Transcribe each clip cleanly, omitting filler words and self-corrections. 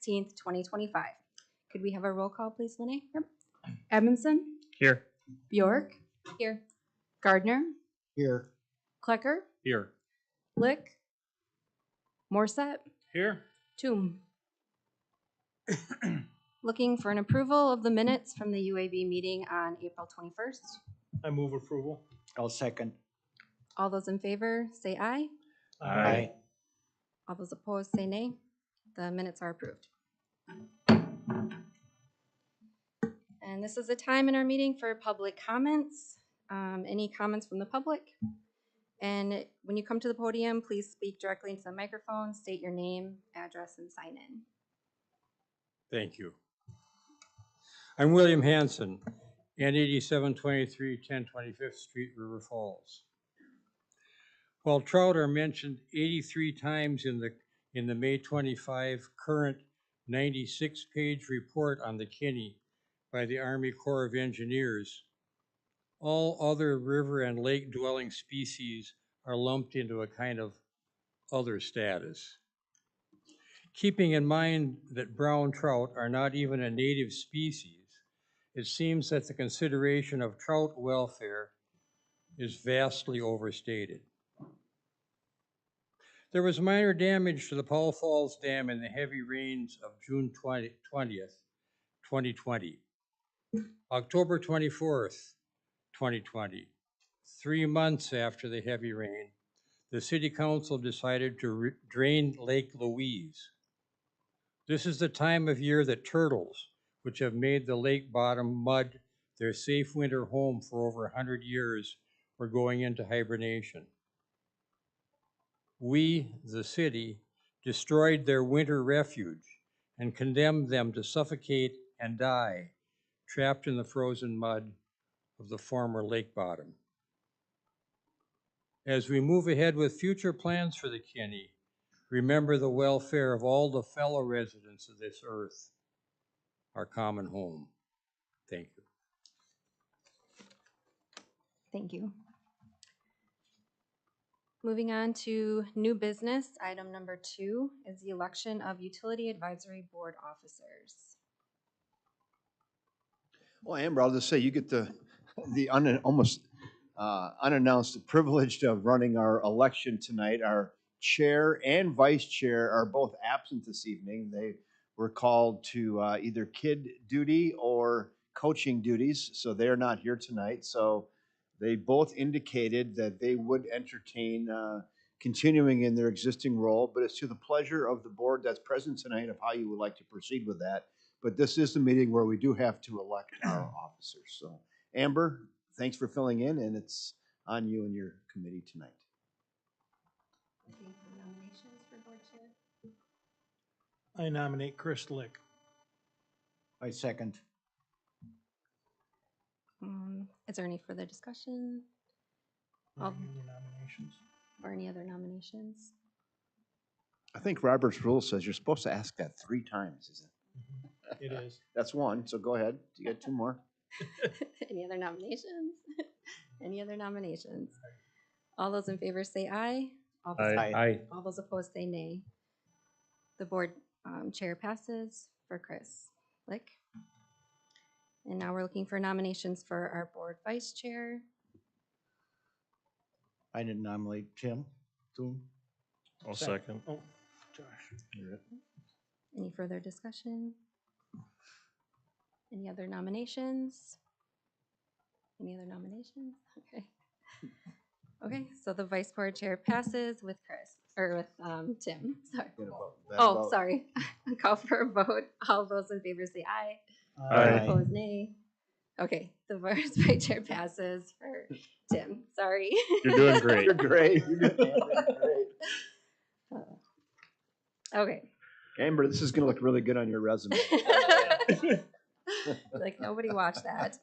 16th, 2025. Could we have a roll call, please, Lene? Yep. Edmondson, Here. Bjork, Here. Gardner, Here. Klecker, Here. Lick, Morset, Here. Toom. Looking for an approval of the minutes from the UAB meeting on April 21st. I move approval. I'll second. All those in favor say aye. Aye. All those opposed say nay. The minutes are approved. And this is the time in our meeting for public comments. Any comments from the public? And when you come to the podium, please speak directly into the microphone, state your name, address, and sign in. Thank you. I'm William Hanson, N8723 1025th Street, River Falls. While trout are mentioned 83 times in the May 25 current 96-page report on the Kinney by the Army Corps of Engineers, all other river and lake dwelling species are lumped into a kind of other status. Keeping in mind that brown trout are not even a native species, it seems that the consideration of trout welfare is vastly overstated. There was minor damage to the Powell Falls Dam in the heavy rains of June 20th, 2020. October 24th, 2020, 3 months after the heavy rain, the City Council decided to drain Lake Louise. This is the time of year that turtles, which have made the lake bottom mud their safe winter home for over 100 years, were going into hibernation. We, the city, destroyed their winter refuge and condemned them to suffocate and die, trapped in the frozen mud of the former lake bottom. As we move ahead with future plans for the Kinney, remember the welfare of all the fellow residents of this earth, our common home. Thank you. Thank you. Moving on to new business, item number 2 is the election of Utility Advisory Board officers. Well, Amber, I'll just say you get the almost unannounced privilege of running our election tonight. Our chair and vice chair are both absent this evening. They were called to either kid duty or coaching duties, so they're not here tonight. So they both indicated that they would entertain continuing in their existing role, but it's to the pleasure of the board that's present tonight of how you would like to proceed with that. But this is the meeting where we do have to elect our officers. So Amber, thanks for filling in, and it's on you and your committee tonight. Looking for nominations for board chair. I nominate Chris Lick. I second. Is there any further discussion Any other nominations? or any other nominations? I think Robert's rule says you're supposed to ask that 3 times, is it? It is. That's 1, so go ahead. You got 2 more. Any other nominations? Any other nominations? All those in favor say aye. All those, Aye. all those opposed say nay. The board chair passes for Chris Lick. And now we're looking for nominations for our board vice chair. I didn't nominate Tim. Boom. I'll second. Oh, Josh. Any further discussion? Any other nominations? Any other nominations? Okay. Okay, so the vice board chair passes with Chris, or with Tim, sorry. Oh, sorry. Call for a vote. All those in favor say aye. Aye. Opposed, nay. Okay, the vice chair passes for Tim. Sorry. You're doing great. You're great. You're doing great. Okay. Amber, this is going to look really good on your resume. Like nobody watched that.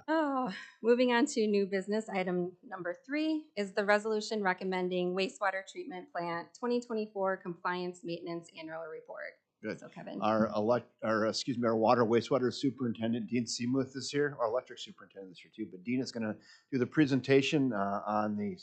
Oh, moving on to new business, item number 3 is the resolution recommending wastewater treatment plant 2024 compliance maintenance annual report. Good. So Kevin. Our water wastewater superintendent, Dean Seamuth, is here. Our electric superintendent is here too. But Dean is going to do the presentation on the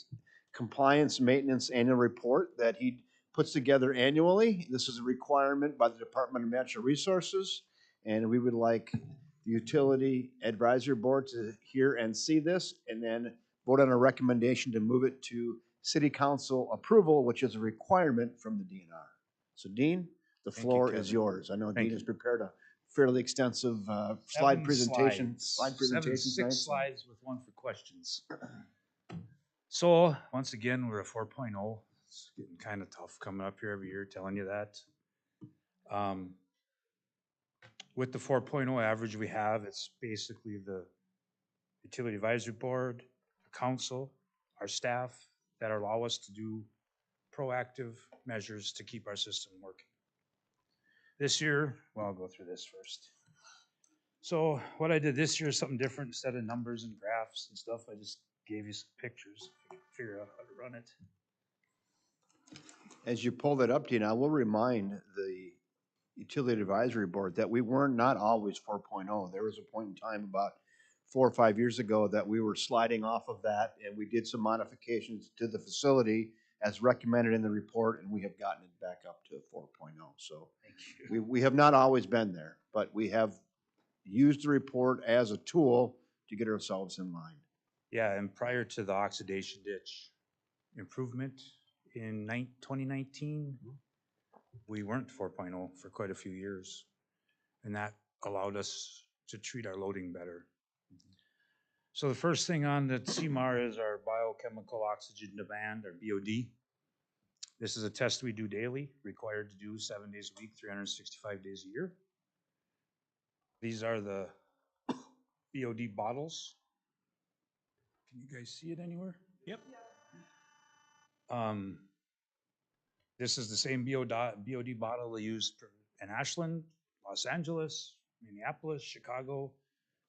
compliance maintenance annual report that he puts together annually. This is a requirement by the Department of Natural Resources, and we would like the Utility Advisory Board to hear and see this, and then vote on a recommendation to move it to City Council approval, which is a requirement from the DNR. So Dean, the Thank you, floor is Kevin. yours. I know Thank Dean has you. prepared a fairly extensive slide presentation. Slide presentation Six tonight. slides with one for questions. So once again, we're a 4.0. It's getting kind of tough coming up here every year, telling you that. With the 4.0 average we have, it's basically the Utility Advisory Board, the council, our staff that allow us to do proactive measures to keep our system working. This year, well, I'll go through this first. So what I did this year is something different. Instead of numbers and graphs and stuff, I just gave you some pictures. Figure out how to run it. As you pull that up, Dean, I will remind the Utility Advisory Board that we were not always 4.0. There was a point in time about 4 or 5 years ago that we were sliding off of that, and we did some modifications to the facility as recommended in the report, and we have gotten it back up to 4.0. So Thank you. we have not always been there, but we have used the report as a tool to get ourselves in line. Yeah, and prior to the oxidation ditch improvement in 2019, we weren't 4.0 for quite a few years. And that allowed us to treat our loading better. So the first thing on the CMAR is our biochemical oxygen demand, or BOD. This is a test we do daily, required to do 7 days a week, 365 days a year. These are the BOD bottles. Can you guys see it anywhere? Yep. This is the same BOD bottle they use in Ashland, Los Angeles, Minneapolis, Chicago.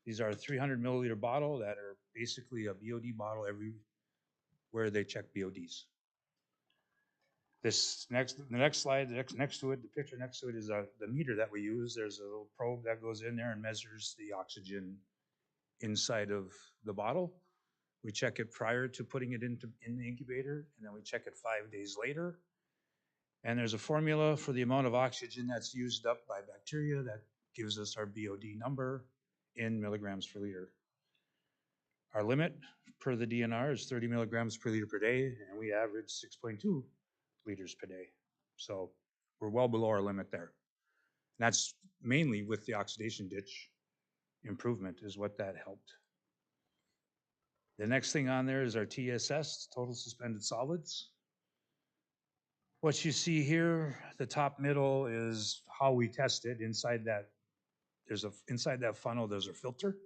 These are a 300 milliliter bottle that are basically a BOD bottle everywhere they check BODs. The next slide, next to it, the picture next to it is the meter that we use. There's a little probe that goes in there and measures the oxygen inside of the bottle. We check it prior to putting it in the incubator, and then we check it 5 days later. And there's a formula for the amount of oxygen that's used up by bacteria that gives us our BOD number in milligrams per liter. Our limit per the DNR is 30 milligrams per liter per day, and we average 6.2 liters per day. So we're well below our limit there. And that's mainly with the oxidation ditch improvement is what that helped. The next thing on there is our TSS, total suspended solids. What you see here, the top middle is how we test it. Inside that funnel, there's a filter.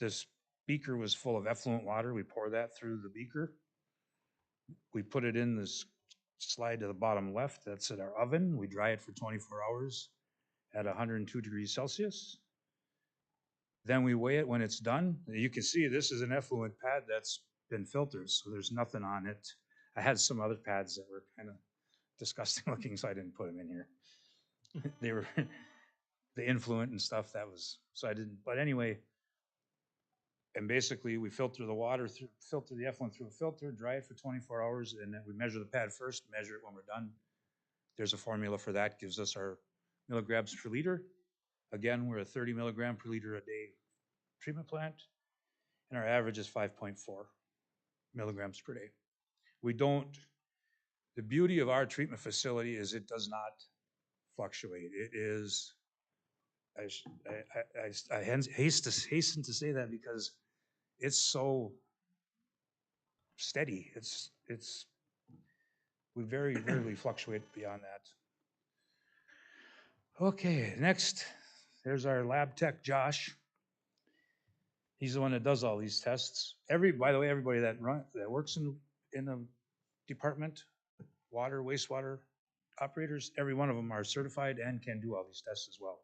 This beaker was full of effluent water. We pour that through the beaker. We put it in this slide to the bottom left. That's at our oven. We dry it for 24 hours at 102 degrees Celsius. Then we weigh it when it's done. You can see this is an effluent pad that's been filtered, so there's nothing on it. I had some other pads that were kind of disgusting looking, so I didn't put them in here. They were the influent and stuff that was, so I didn't, but anyway, and basically we filter the water through, filter the effluent through a filter, dry it for 24 hours, and then we measure the pad first, measure it when we're done. There's a formula for that, gives us our milligrams per liter. Again, we're a 30 milligram per liter a day treatment plant, and our average is 5.4 milligrams per day. We don't, the beauty of our treatment facility is it does not fluctuate. It is, I hasten to say that because it's so steady. We very rarely fluctuate beyond that. Okay, next, there's our lab tech, Josh. He's the one that does all these tests. By the way, everybody that works in the department, water, wastewater operators, every one of them are certified and can do all these tests as well.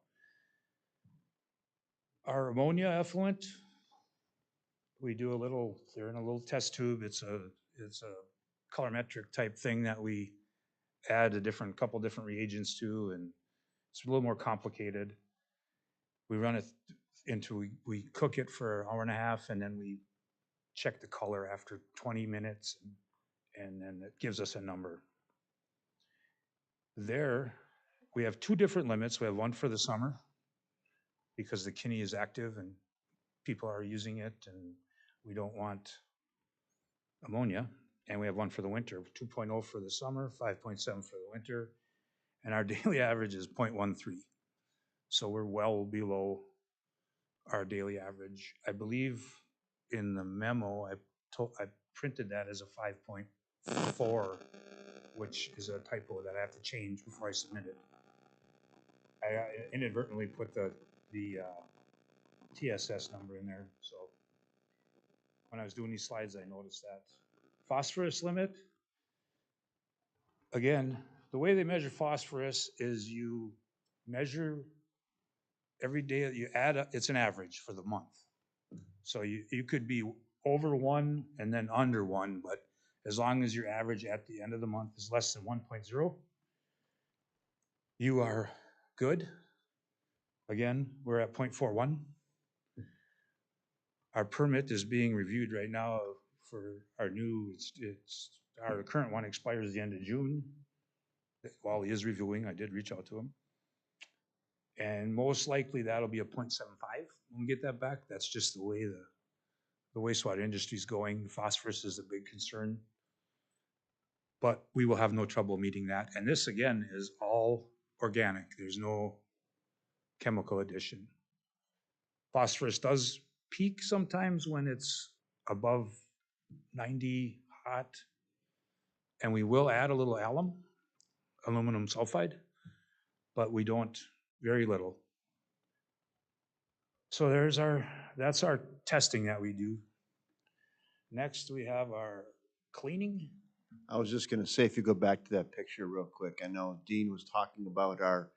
Our ammonia effluent, we do they're in a little test tube. It's a colorimetric type thing that we add a couple different reagents to, and it's a little more complicated. We run it we cook it for an hour and a half, and then we check the color after 20 minutes, and then it gives us a number. There, we have two different limits. We have one for the summer because the Kinney is active and people are using it and we don't want ammonia. And we have one for the winter, 2.0 for the summer, 5.7 for the winter. And our daily average is 0.13. So we're well below our daily average. I believe in the memo, I printed that as a 5.4, which is a typo that I have to change before I submit it. I inadvertently put the TSS number in there, so when I was doing these slides, I noticed that. Phosphorus limit, again, the way they measure phosphorus is you measure every day that you add up, it's an average for the month. So you could be over 1 and then under 1, but as long as your average at the end of the month is less than 1.0, you are good. Again, we're at 0.41. Our permit is being reviewed right now for our new, our current one expires the end of June. While he is reviewing, I did reach out to him. And most likely that'll be a 0.75 when we get that back. That's just the way the wastewater industry is going. Phosphorus is a big concern. But we will have no trouble meeting that. And this again is all organic. There's no chemical addition. Phosphorus does peak sometimes when it's above 90 hot. And we will add a little aluminum sulfide, but we don't, very little. So that's our testing that we do. Next, we have our cleaning. I was just going to say, if you go back to that picture real quick, I know Dean was talking about our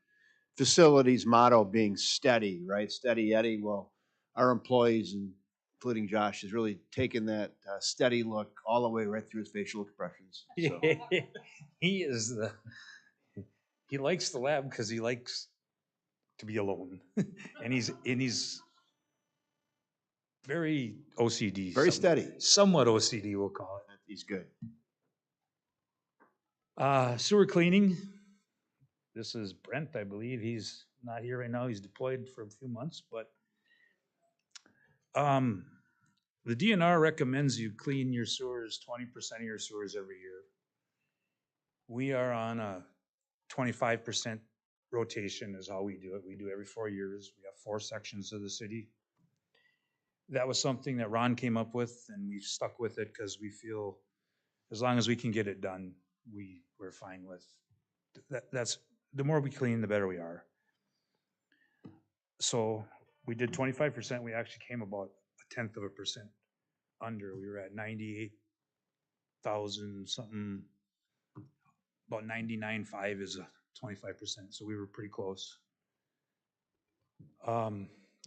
facilities motto being steady, right? Steady Eddie. Well, our employees, including Josh, has really taken that steady look all the way right through his facial expressions. So. He likes the lab because he likes to be alone, and he's very OCD, very steady, somewhat OCD, we'll call it. He's good. Sewer cleaning. This is Brent, I believe. He's not here right now. He's deployed for a few months, but the DNR recommends you clean your sewers, 20% of your sewers every year. We are on a 25% rotation is how we do it. We do every 4 years. We have 4 sections of the city. That was something that Ron came up with, and we've stuck with it because we feel as long as we can get it done, we're fine with that. That's the more we clean, the better we are. So we did 25%. We actually came about 0.1% under. We were at 98,000 something. About 99.5 is a 25%. So we were pretty close.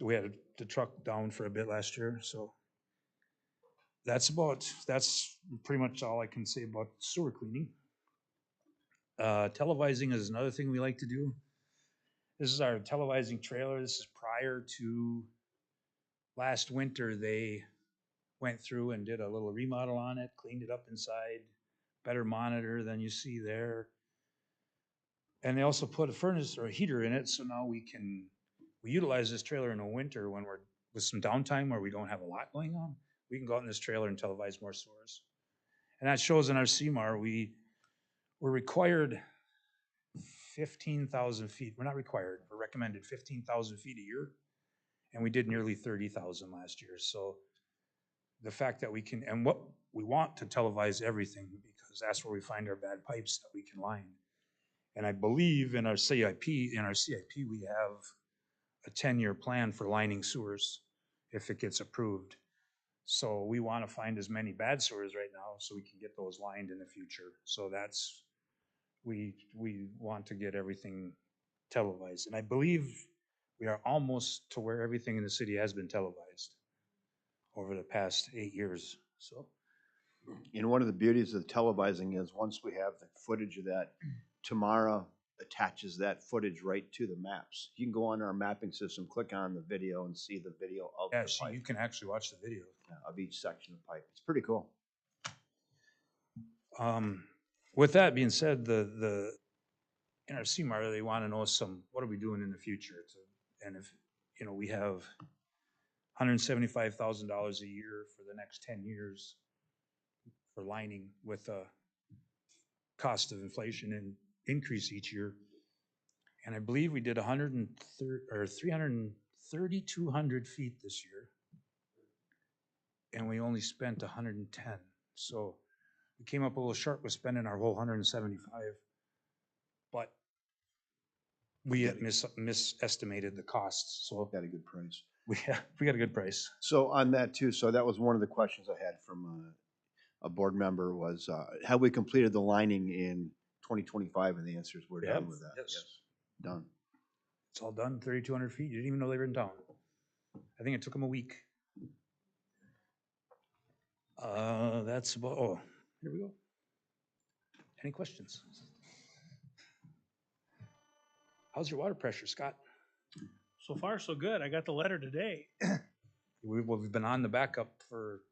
We had the truck down for a bit last year, so that's pretty much all I can say about sewer cleaning. Televising is another thing we like to do. This is our televising trailer. This is prior to last winter. They went through and did a little remodel on it, cleaned it up inside, better monitor than you see there. And they also put a furnace or a heater in it, so now we utilize this trailer in the winter when we're with some downtime where we don't have a lot going on. We can go out in this trailer and televise more sewers. And that shows in our CMAR, we're required 15,000 feet. We're not required, we're recommended 15,000 feet a year. And we did nearly 30,000 last year. So the fact that we can, and what we want to televise everything because that's where we find our bad pipes that we can line. And I believe in our CIP, we have a 10-year plan for lining sewers if it gets approved. So we want to find as many bad sewers right now so we can get those lined in the future. So that's, we want to get everything televised. And I believe we are almost to where everything in the city has been televised over the past 8 years. So. And one of the beauties of the televising is once we have the footage of that, Tamara attaches that footage right to the maps. You can go on our mapping system, click on the video, and see the video of the pipe. You can actually watch the video of each section of pipe. It's pretty cool. With that being said, in our CMAR, they want to know what are we doing in the future? And if, we have $175,000 a year for the next 10 years for lining with a cost of inflation and increase each year. And I believe we did 3,200 feet this year. And we only spent 110. So we came up a little short with spending our whole 175. But we had misestimated the costs. So Got a good price. we got a good price. So on that too, so that was one of the questions I had from a board member was, have we completed the lining in 2025? And the answer is we're We have, done with that. yes. Done. It's all done, 3,200 feet. You didn't even know they were in town. I think it took them a week. That's about, here we go. Any questions? How's your water pressure, Scott? So far, so good. I got the letter today. We've been on the backup for,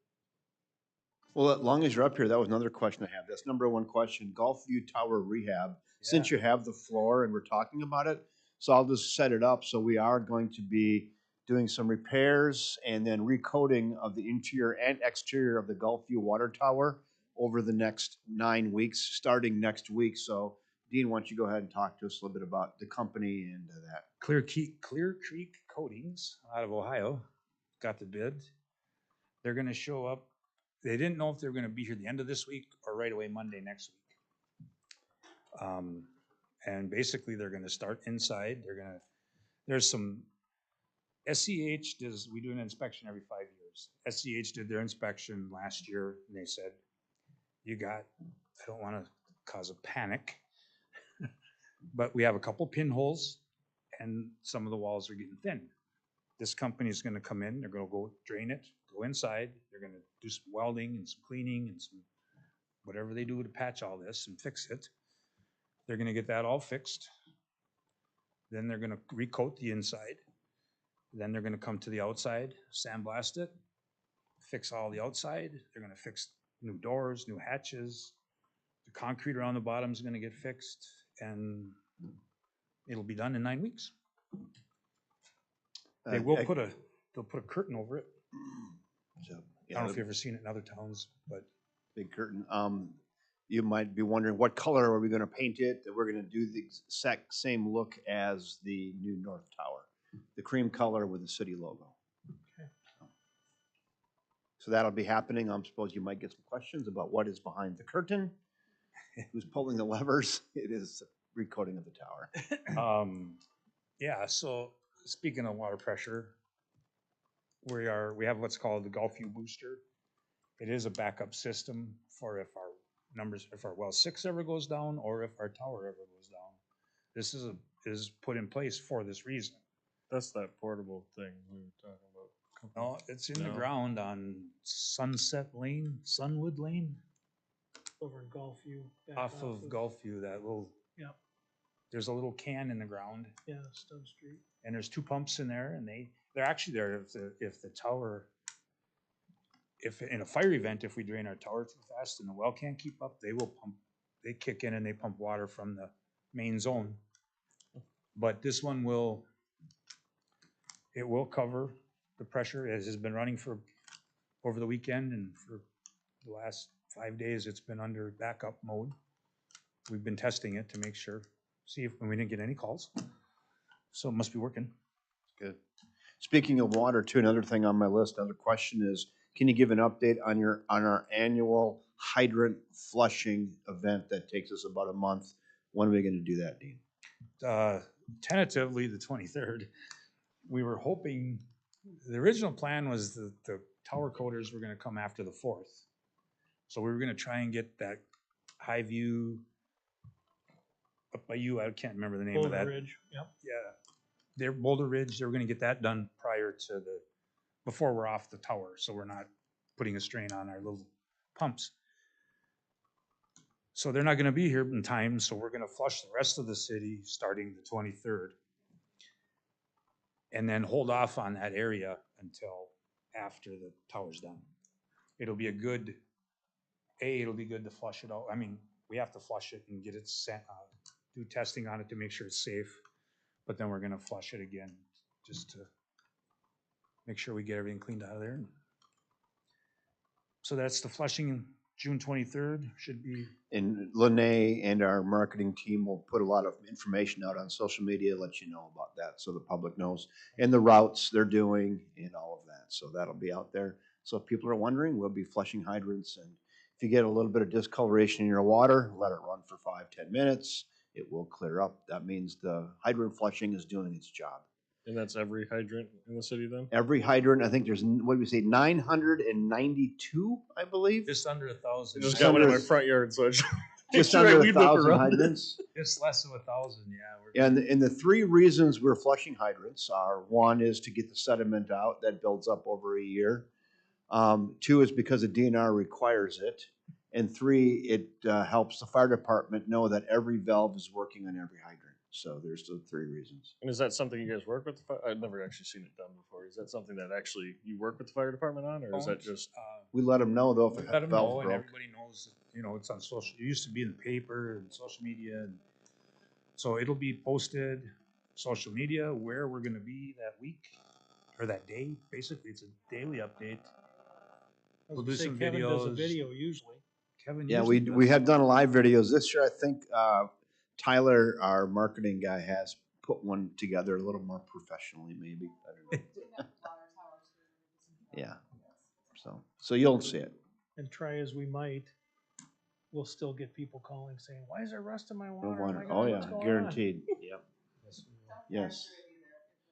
Well, as long as you're up here, that was another question I have. That's number one question. Gulfview Tower rehab. Since you have the floor and we're talking about it, so I'll just set it up. So we are going to be doing some repairs and then recoating of the interior and exterior of the Gulfview Water Tower over the next 9 weeks, starting next week. So Dean, why don't you go ahead and talk to us a little bit about the company and that. Clear Creek Coatings out of Ohio got the bid. They're going to show up. They didn't know if they were going to be here the end of this week or right away Monday next week. And basically they're going to start inside. There's some, we do an inspection every 5 years. SCH did their inspection last year and they said, I don't want to cause a panic, but we have a couple pinholes and some of the walls are getting thin. This company is going to come in, they're going to go drain it, go inside, they're going to do some welding and some cleaning and some whatever they do to patch all this and fix it. They're going to get that all fixed. Then they're going to recoat the inside. Then they're going to come to the outside, sandblast it, fix all the outside. They're going to fix new doors, new hatches. The concrete around the bottom is going to get fixed, and it'll be done in 9 weeks. They'll put a curtain over it. So, I don't know if you've ever seen it in other towns, but big curtain. You might be wondering what color are we going to paint it? That we're going to do the exact same look as the new North Tower, the cream color with the city logo. Okay. So that'll be happening. I suppose you might get some questions about what is behind the curtain, who's pulling the levers. It is recoating of the tower. Yeah. So speaking of water pressure, we have what's called the Gulfview Booster. It is a backup system for if our well 6 ever goes down or if our tower ever goes down. This is put in place for this reason. That's that portable thing we were talking about. No, it's in the ground on Sunwood Lane, Over in Gulfview. off of Gulfview. That little. Yep. There's a little can in the ground. Yeah, Stone Street. And there's 2 pumps in there, and they're actually there if the tower. If in a fire event, if we drain our tower too fast and the well can't keep up, they kick in and they pump water from the main zone. But this one will cover the pressure. It has been running for over the weekend and for the last 5 days, it's been under backup mode. We've been testing it to make sure, see if we didn't get any calls. So it must be working. Good. Speaking of water, too, another thing on my list, another question is, can you give an update on our annual hydrant flushing event that takes us about a month? When are we going to do that, Dean? Tentatively the 23rd. We were hoping, the original plan was the tower coaters were going to come after the 4th. So we were going to try and get that high view up by you. I can't remember the name of that. Boulder Ridge. Yep. Yeah. They're Boulder Ridge. They were going to get that done before we're off the tower. So we're not putting a strain on our little pumps. So they're not going to be here in time. So we're going to flush the rest of the city starting the 23rd. And then hold off on that area until after the tower's done. It'll be good to flush it out. I mean, we have to flush it and get it do testing on it to make sure it's safe. But then we're gonna flush it again, just to make sure we get everything cleaned out of there. So that's the flushing, June 23rd, should be. And Lene and our marketing team will put a lot of information out on social media, let you know about that, so the public knows, and the routes they're doing and all of that. So that'll be out there. So if people are wondering, we'll be flushing hydrants, and if you get a little bit of discoloration in your water, let it run for 5-10 minutes. It will clear up. That means the hydrant flushing is doing its job. And that's every hydrant in the city then? Every hydrant, I think there's, what did we say, 992, I believe? Just under 1,000. I just Just got one in under- my front yard, so I just. Just make sure I under weed whip 1,000 around. hydrants. It's less than 1,000, yeah. And the three reasons we're flushing hydrants are, one is to get the sediment out that builds up over a year. Two is because the DNR requires it. And three, it helps the fire department know that every valve is working on every hydrant. So there's the three reasons. And is that something you guys work with? I've never actually seen it done before. Is that something that actually you work with the fire department on, or is that just? We let them know though if Let a them know, valve and broke. everybody knows, you know, it's on social, it used to be in the paper and social media, and so it'll be posted, social media, where we're gonna be that week, or that day, basically, it's a daily update. We'll do some Kevin does a videos. video usually. Kevin Yeah, usually we does. have done live videos. This year, I think Tyler, our marketing guy, has put one together a little more professionally, maybe. I don't know. Yeah. So you'll see it. And try as we might, we'll still get people calling saying, why is there rust in my No water? wonder. my Oh God, yeah, what's going on?" guaranteed. Yep. Yes.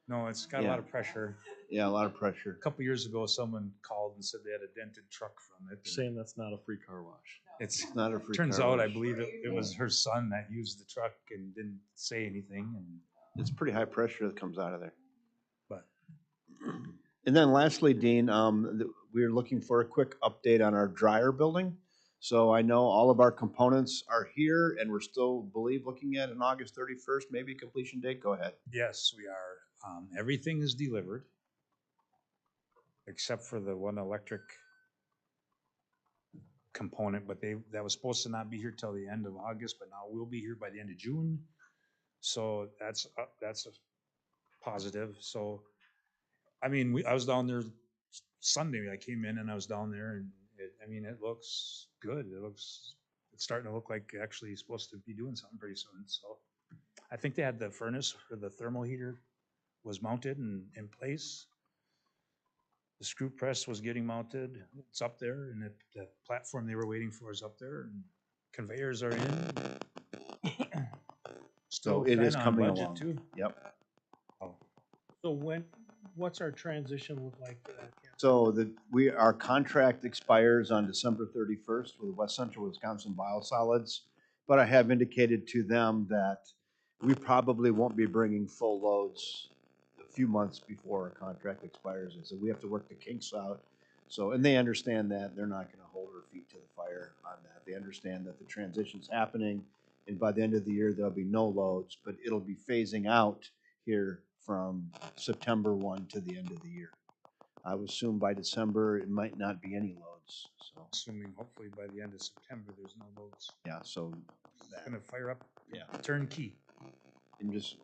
No, it's got a lot of pressure. Yeah, a lot of pressure. A couple years ago, someone called and said they had a dented truck from it. and Saying that's not a free car wash. It's, Not a free turns car out, I wash. believe it was her son that used the truck and didn't say anything, and It's pretty high pressure that comes out of there. but And then lastly, Dean, we're looking for a quick update on our dryer building. So I know all of our components are here, and we're still, looking at an August 31st, maybe completion date. Go ahead. yes, we are. Everything is delivered except for the one electric component, but that was supposed to not be here till the end of August, but now we'll be here by the end of June. So that's a positive. So, I mean, I was down there Sunday. I came in and I was down there, and it looks good. It's starting to look like actually supposed to be doing something pretty soon. So, I think they had the furnace or the thermal heater was mounted and in place. The screw press was getting mounted. It's up there, and the platform they were waiting for is up there, and conveyors are in. So it is kinda on coming budget, along. too. Yep. So what's our transition look like for that? Kevin? So our contract expires on December 31st with West Central Wisconsin Biosolids, but I have indicated to them that we probably won't be bringing full loads a few months before our contract expires. And so we have to work the kinks out. So, and they understand that. They're not gonna hold their feet to the fire on that. They understand that the transition's happening, and by the end of the year, there'll be no loads, but it'll be phasing out here from September 1 to the end of the year. I would assume by December, it might not be any loads, so, Assuming hopefully by the end of September, there's no loads. yeah, so It's that, gonna fire up yeah, turnkey. and just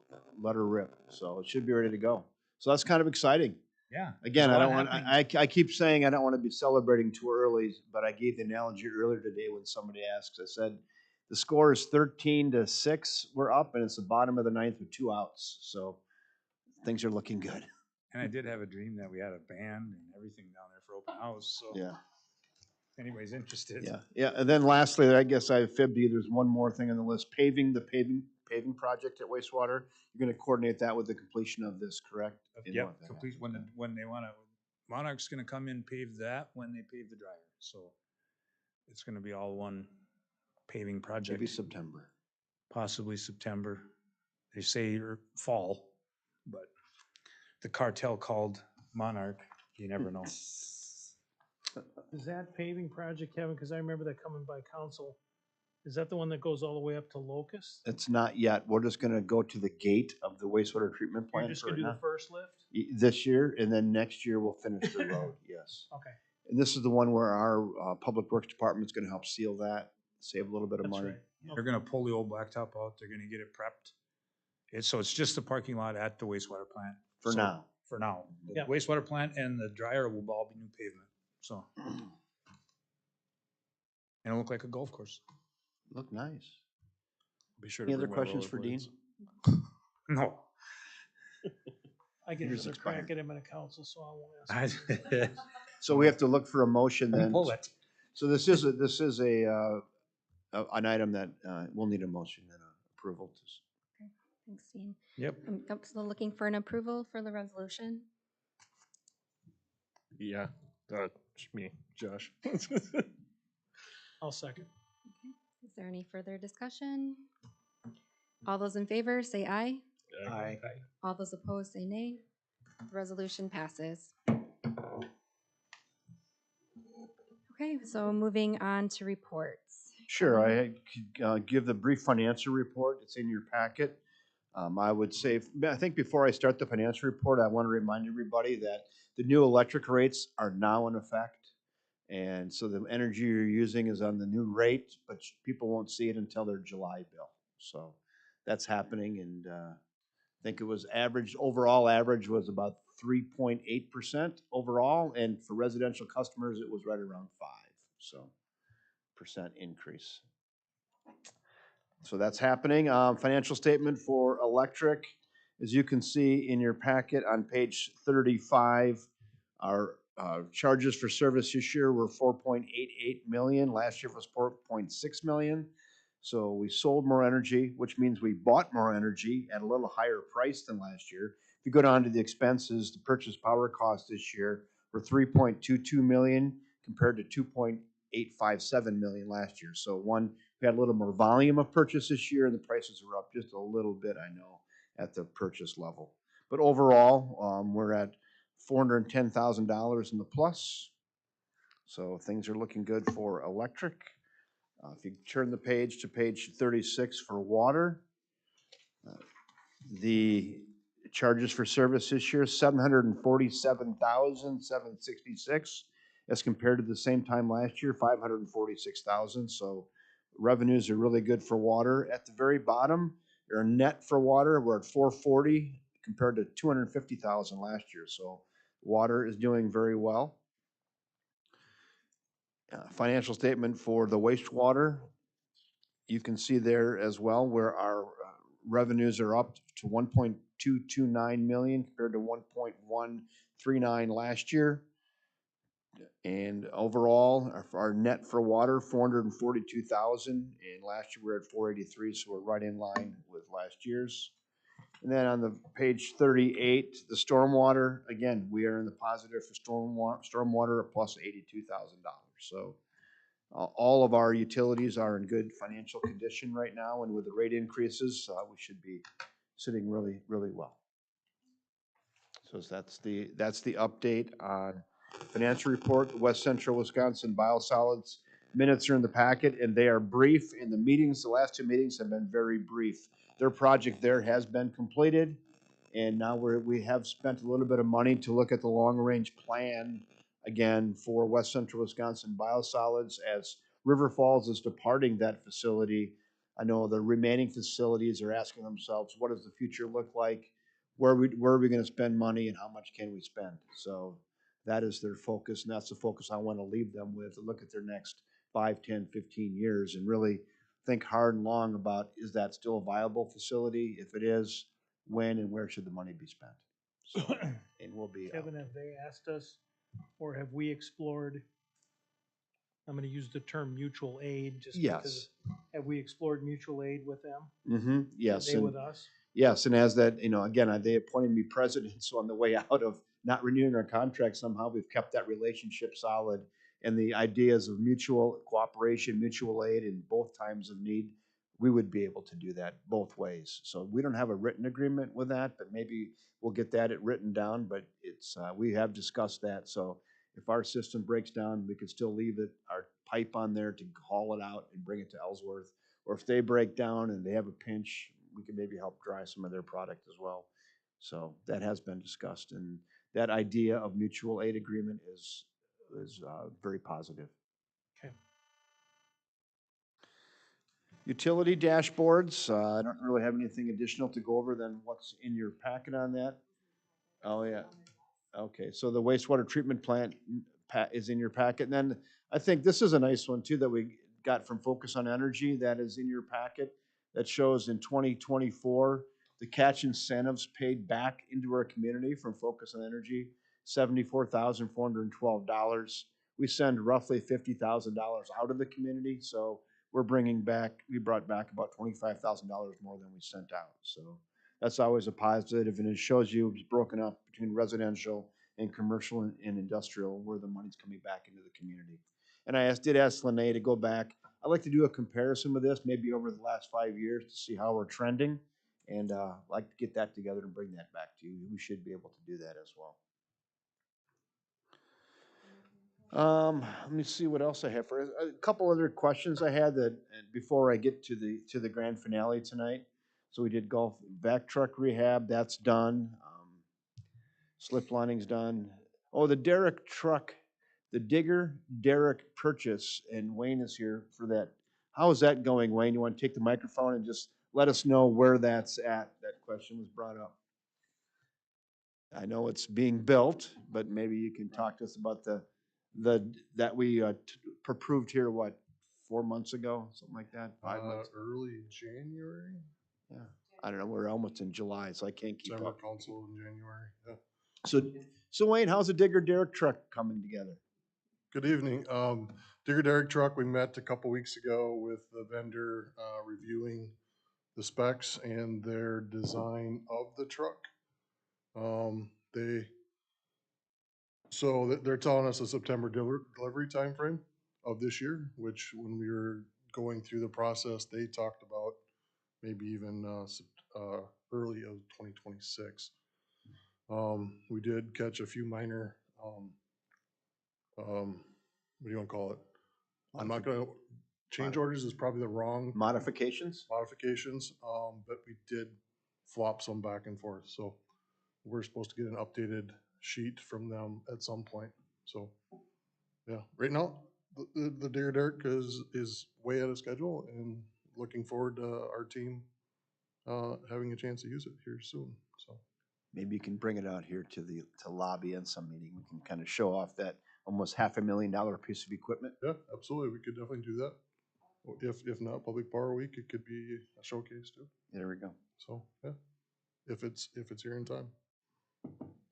let her rip, so it should be ready to go. So that's kind of exciting. Yeah. Again, there's a I lot don't want, happening. I keep saying I don't want to be celebrating too early, but I gave the analogy earlier today when somebody asked, I said, the score is 13-6, we're up, and it's the bottom of the ninth with 2 outs, so things are looking good. And I did have a dream that we had a band and everything down there for open house, so Yeah. if anybody's interested. Yeah, and then lastly, I guess I fibbed you, there's one more thing on the list, the paving project at Wastewater. You're gonna coordinate that with the completion of this, correct? In Yep, what that complete, happens. when they wanna, Monarch's gonna come in, pave that when they pave the dryer, so it's gonna be all one paving project. Maybe September. Possibly September. They say fall, but the cartel called Monarch, you never know. Is that paving project, Kevin? Because I remember that coming by council. Is that the one that goes all the way up to Locust? It's not yet, we're just gonna go to the gate of the wastewater treatment You're plant just for gonna it do the now. first lift? This year, and then next year we'll finish the road, yes. Okay, And this is the one where our Public Works Department's gonna help seal that, save a little bit of that's money. right. They're gonna pull the old blacktop out, they're gonna get it prepped. It's just the parking lot at the wastewater plant. For So, now. For now. The Yeah. wastewater plant and the dryer will all be new pavement, so. And it'll look like a golf course. Look nice. Be sure Any to other bring my questions for Dean? rollerblades. No. I get Yours another expired. crack at him in a council, so I won't ask. I So we have to look for a motion then. pull it. So this is an item that will need a motion and approval. Thanks, Dean. Yep. I'm still looking for an approval for the resolution. Yeah, me, Josh. I'll second. Is there any further discussion? All those in favor, say aye. Yeah. All those opposed, say nay. The resolution passes. Okay, so moving on to reports. Sure, I could give the brief financial report. It's in your packet. I would say, I think before I start the financial report, I want to remind everybody that the new electric rates are now in effect. And so the energy you're using is on the new rate, but people won't see it until their July bill. So that's happening, and I think it was overall average was about 3.8% overall, and for residential customers, it was right around 5% increase. So that's happening. Financial statement for electric, as you can see in your packet on page 35, our charges for service this year were 4.88 million. Last year was 4.6 million. So we sold more energy, which means we bought more energy at a little higher price than last year. If you go down to the expenses, the purchase power cost this year were 3.22 million compared to 2.857 million last year. So we had a little more volume of purchase this year, and the prices are up just a little bit, I know, at the purchase level. But overall, we're at $410,000 in the plus. So things are looking good for electric. If you turn the page to page 36 for water, the charges for service this year, $747,766, as compared to the same time last year, $546,000. So revenues are really good for water. At the very bottom, our net for water, we're at $440 compared to $250,000 last year. So water is doing very well. Financial statement for the wastewater, you can see there as well where our revenues are up to 1.229 million compared to 1.139 last year. And overall, our net for water, 442,000, and last year we were at 483, so we're right in line with last year's. And then on the page 38, the stormwater, again, we are in the positive for stormwater at plus $82,000. So all of our utilities are in good financial condition right now, and with the rate increases, we should be sitting really, really well. So that's the update on financial report. The West Central Wisconsin Biosolids minutes are in the packet, and they are brief. In the meetings, the last two meetings have been very brief. Their project there has been completed, and now we have spent a little bit of money to look at the long-range plan again for West Central Wisconsin Biosolids as River Falls is departing that facility. I know the remaining facilities are asking themselves, what does the future look like? Where are we going to spend money, and how much can we spend? So that is their focus, and that's the focus I want to leave them with, to look at their next 5, 10, 15 years and really think hard and long about, is that still a viable facility? If it is, when and where should the money be spent? So, and we'll be. Kevin, have they asked us, or have we explored, I'm gonna use the term mutual aid, just because, have we explored mutual aid with them? Mm-hmm, yes. They with us? Yes, and as that, again, they appointed me president, so on the way out of not renewing our contract, somehow we've kept that relationship solid. And the ideas of mutual cooperation, mutual aid in both times of need, we would be able to do that both ways. So we don't have a written agreement with that, but maybe we'll get that written down, but we have discussed that. So if our system breaks down, we could still leave our pipe on there to haul it out and bring it to Ellsworth. Or if they break down and they have a pinch, we can maybe help dry some of their product as well. So that has been discussed, and that idea of mutual aid agreement is very positive. Okay. Utility dashboards, I don't really have anything additional to go over than what's in your packet on that. Oh, yeah. Okay, so the wastewater treatment plant is in your packet. And then I think this is a nice one too that we got from Focus on Energy that is in your packet that shows in 2024, the catch incentives paid back into our community from Focus on Energy, $74,412. We send roughly $50,000 out of the community, so we brought back about $25,000 more than we sent out. So that's always a positive, and it shows you it's broken up between residential and commercial and industrial where the money's coming back into the community. And I did ask Lene to go back. I'd like to do a comparison with this, maybe over the last 5 years to see how we're trending. And I'd like to get that together and bring that back to you. We should be able to do that as well. Let me see what else I have for a couple other questions I had that before I get to the grand finale tonight. So we did golf back truck rehab, that's done. Slip lining's done. Oh, the derrick truck, the digger derrick purchase, and Wayne is here for that. How is that going, Wayne? You want to take the microphone and just let us know where that's at? That question was brought up. I know it's being built, but maybe you can talk to us about that we approved here, what, 4 months ago, something like that? 5 months? Early January. Yeah. I don't know, we're almost in July, so I can't keep December up. council in January. Yeah. So Wayne, how's the digger derrick truck coming together? Good evening. Digger Derrick truck, we met a couple weeks ago with the vendor reviewing the specs and their design of the truck. They're telling us a September delivery timeframe of this year, which when we were going through the process, they talked about maybe even early of 2026. We did catch a few minor, what do you want to call it? I'm not going to, change orders is probably the wrong. Modifications? Modifications, but we did flop some back and forth. So we're supposed to get an updated sheet from them at some point. So yeah, right now, the Digger Derrick is way out of schedule and looking forward to our team having a chance to use it here soon. So Maybe you can bring it out here to lobby in some meeting. We can kind of show off that almost $500,000 piece of equipment. yeah, absolutely. We could definitely do that. If not Public Power Week, it could be a showcase too. There we go. So yeah, if it's here in time.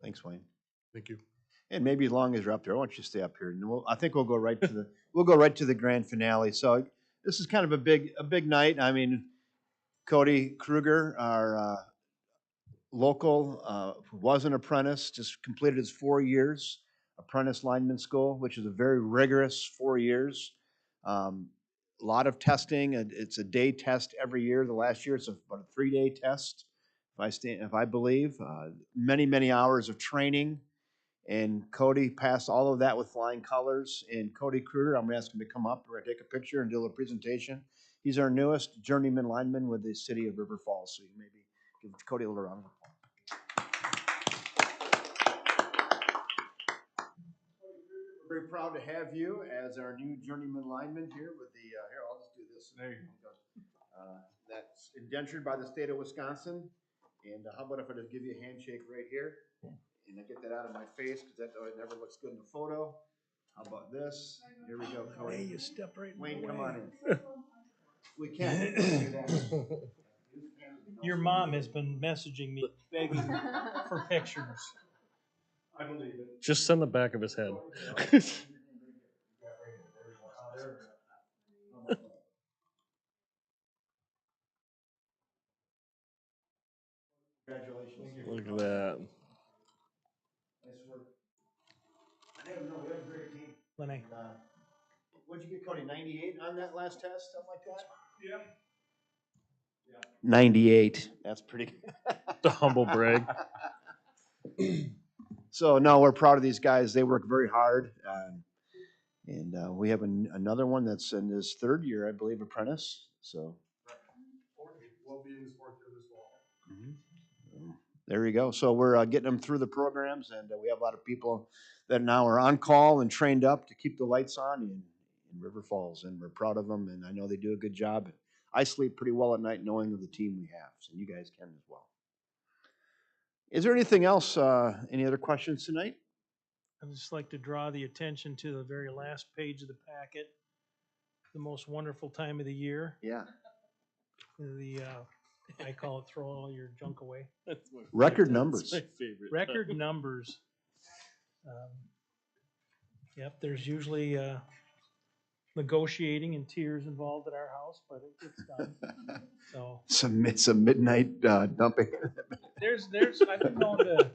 Thanks, Wayne. Thank you. And maybe as long as you're up there, I want you to stay up here. And I think we'll go right to the grand finale. So this is kind of a big night. I mean, Cody Kruger, our local, was an apprentice, just completed his 4 years apprentice lineman school, which is a very rigorous 4 years. A lot of testing. It's a day test every year. The last year it's about a 3-day test, if I believe. Many hours of training. And Cody passed all of that with flying colors. And Cody Kruger, I'm gonna ask him to come up. We're gonna take a picture and do a presentation. He's our newest journeyman lineman with the city of River Falls. So you maybe give Cody a little round of applause. We're very proud to have you as our new journeyman lineman here with the, here, I'll just do this. There you go. That's indentured by the state of Wisconsin. And how about if I just give you a handshake right here? And I get that out of my face because that never looks good in the photo. How about this? Here we go, Cody. Hey, you step right in Wayne, the come way. on in. We can't do that. Your mom has been messaging me, begging for pictures. I believe it. Just send the back of his head. Congratulations. Look at that. Nice work. I don't know, we have a great team. Lenny. What'd you get, Cody? 98 on that last test, something like that? Yeah. 98. That's pretty good. The humble brag. So no, we're proud of these guys. They work very hard. And we have another one that's in his 3rd year, I believe, apprentice. So. We'll be in his 4th year this fall. There you go. So we're getting them through the programs, and we have a lot of people that now are on call and trained up to keep the lights on in River Falls, and we're proud of them, and I know they do a good job. I sleep pretty well at night knowing of the team we have, so you guys can as well. Is there anything else, any other questions tonight? I'd just like to draw the attention to the very last page of the packet. The most wonderful time of the year, Yeah. I call it throw all your junk away. That's my Record favorite. numbers. That's my favorite. Record numbers. Yep, there's usually negotiating and tears involved at our house, but it gets done. So Some midnight dumping. I've been known to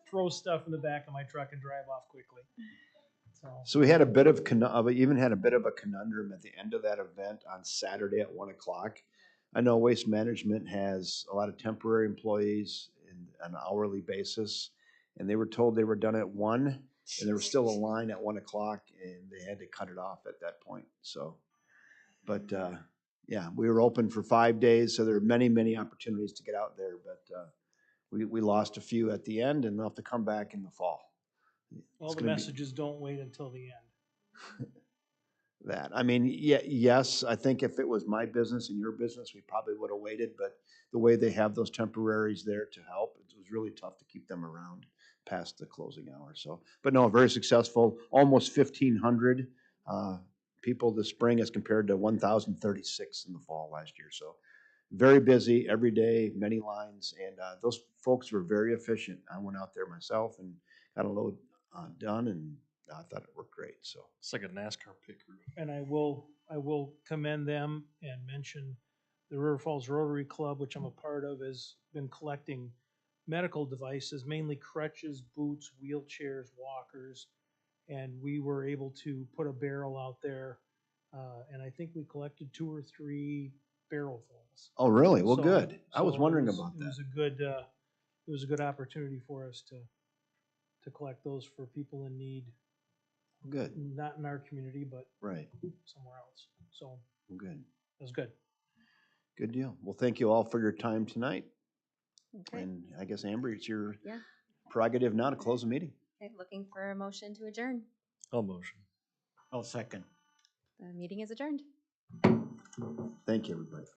throw stuff in the back of my truck and drive off quickly. So we had a bit of, even had a bit of a conundrum at the end of that event on Saturday at 1 o'clock. I know Waste Management has a lot of temporary employees on an hourly basis, and they were told they were done at 1, and there was still a line at 1 o'clock, and they had to cut it off at that point. So, but yeah, we were open for 5 days, so there are many, many opportunities to get out there, but we lost a few at the end, and they'll have to come back in the fall. All the messages don't wait until the end. That, I mean, yeah, yes, I think if it was my business and your business, we probably would have waited, but the way they have those temporaries there to help, it was really tough to keep them around past the closing hour. So, but no, very successful, almost 1,500 people this spring as compared to 1,036 in the fall last year. So very busy every day, many lines, and those folks were very efficient. I went out there myself and got a load done, and I thought it worked great. So It's like a NASCAR pit crew. And I will commend them and mention the River Falls Rotary Club, which I'm a part of, has been collecting medical devices, mainly crutches, boots, wheelchairs, walkers. And we were able to put a barrel out there, and I think we collected 2 or 3 barrelfuls. oh, really? Well, So- good. I was so wondering it was- about It that. was a good opportunity for us to collect those for people in need, Good, not in our community, but right. somewhere else. So Well, good. it was good. Good deal. Well, thank you all for your time tonight. Okay, And I guess, Amber, it's your yeah. prerogative now to close the meeting. Okay, looking for a motion to adjourn. I'll motion. I'll second. The meeting is adjourned. Thank you, everybody.